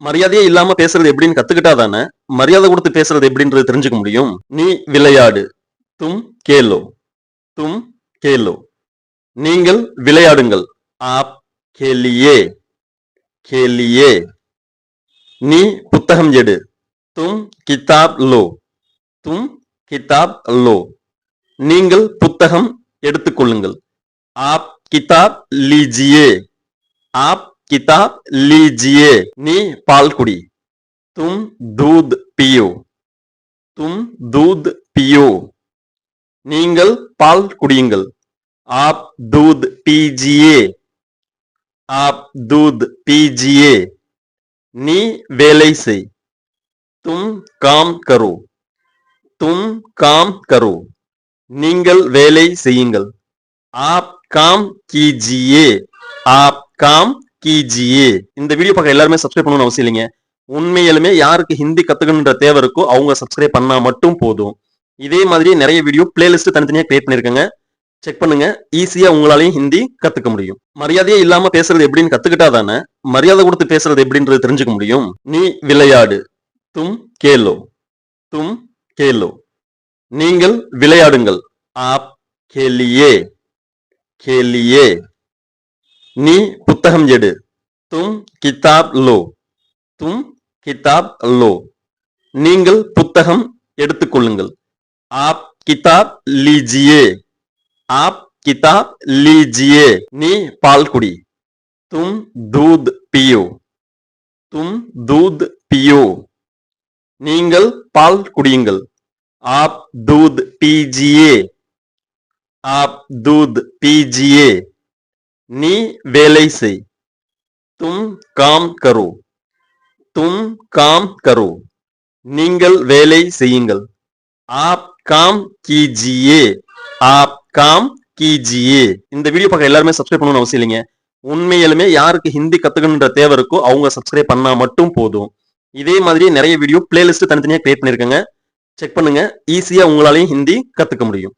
மரியாதையே இல்லாம பேசுறது எப்படின்னு கத்துக்கிட்டா தானே மரியாதை கொடுத்து பேசுறது எப்படின்றது தெரிஞ்சுக்க முடியும். நீ விளையாடு. தும் கேலோ. தும் கேலோ. நீங்கள் விளையாடுங்கள். ஆப் கேலியே. கேலியே. நீ புத்தகம் எடு. தும் கிதாப் லோ. தும் கிதாப் லோ. நீங்கள் புத்தகம் எடுத்துக்கொள்ளுங்கள். ஆப் கிதாப் லீஜியே. ஆப் கிதாப் லீஜியே. நீ பால் குடி. தும் தூத் பியோ. தும் தூத் பியோ. நீங்கள் பால் குடியுங்கள். ஆப் தூத் பீஜியே. ஆப் தூத் பீஜியே. நீ வேலை செய். தும் காம் கரோ. தும் காம் கரோ. நீங்கள் வேலை செய்யுங்கள். ஆப் காம் கீஜியே. ஆப் காம் கீஜியே. இந்த வீடியோ பார்க்க எல்லாருமே சப்ஸ்கிரைப் பண்ணணும்னு அவசியம் இல்லைங்க. உண்மையிலுமே யாருக்கு ஹிந்தி கத்துக்கணுன்ற தேவை இருக்கோ அவங்க சப்ஸ்கிரைப் பண்ணா மட்டும் போதும். இதே மாதிரி நிறைய வீடியோ பிளேலிஸ்ட் தனித்தனியா கிரியேட் பண்ணிருக்கேங்க. செக் பண்ணுங்க. ஈஸியா உங்களாலையும் ஹிந்தி கத்துக்க முடியும். மரியாதையே இல்லாம பேசுறது எப்படின்னு கத்துக்கிட்டா தானே மரியாதை கொடுத்து பேசுறது எப்படின்றது தெரிஞ்சுக்க முடியும். நீ விளையாடு. தும் கேலோ. தும் கேலோ. நீங்கள் விளையாடுங்கள். ஆப் கேலியே. கேலியே. நீ புத்தகம் எடு. தும் கிதாப் லோ. தும் கிதாப் லோ. நீங்கள் புத்தகம் எடுத்துக்கொள்ளுங்கள். ஆப் கிதாப் லீஜியே. ஆப் கிதாப் லீஜியே. நீ பால் குடி. தும் தூத் பியோ. தும் தூத் பியோ. நீங்கள் பால் குடியுங்கள். ஆப் தூத் பீஜியே. ஆப் தூத் பீஜியே. நீ வேலை செய். தும் காம் கரோ. தும் காம் கரோ. நீங்கள் வேலை செய்யுங்கள். ஆப் காம் கீஜியே. ஆப் காம் கீஜியே. இந்த வீடியோ பார்க்க எல்லாருமே சப்ஸ்கிரைப் பண்ணணும்னு அவசியம் இல்லைங்க. உண்மையிலுமே யாருக்கு ஹிந்தி கத்துக்கணுன்ற தேவை இருக்கோ அவங்க சப்ஸ்கிரைப் பண்ணா மட்டும் போதும். இதே மாதிரி நிறைய வீடியோ பிளேலிஸ்ட் தனித்தனியா கிரியேட் பண்ணிருக்கேங்க. செக் பண்ணுங்க. ஈஸியா உங்களாலையும் ஹிந்தி கத்துக்க முடியும்.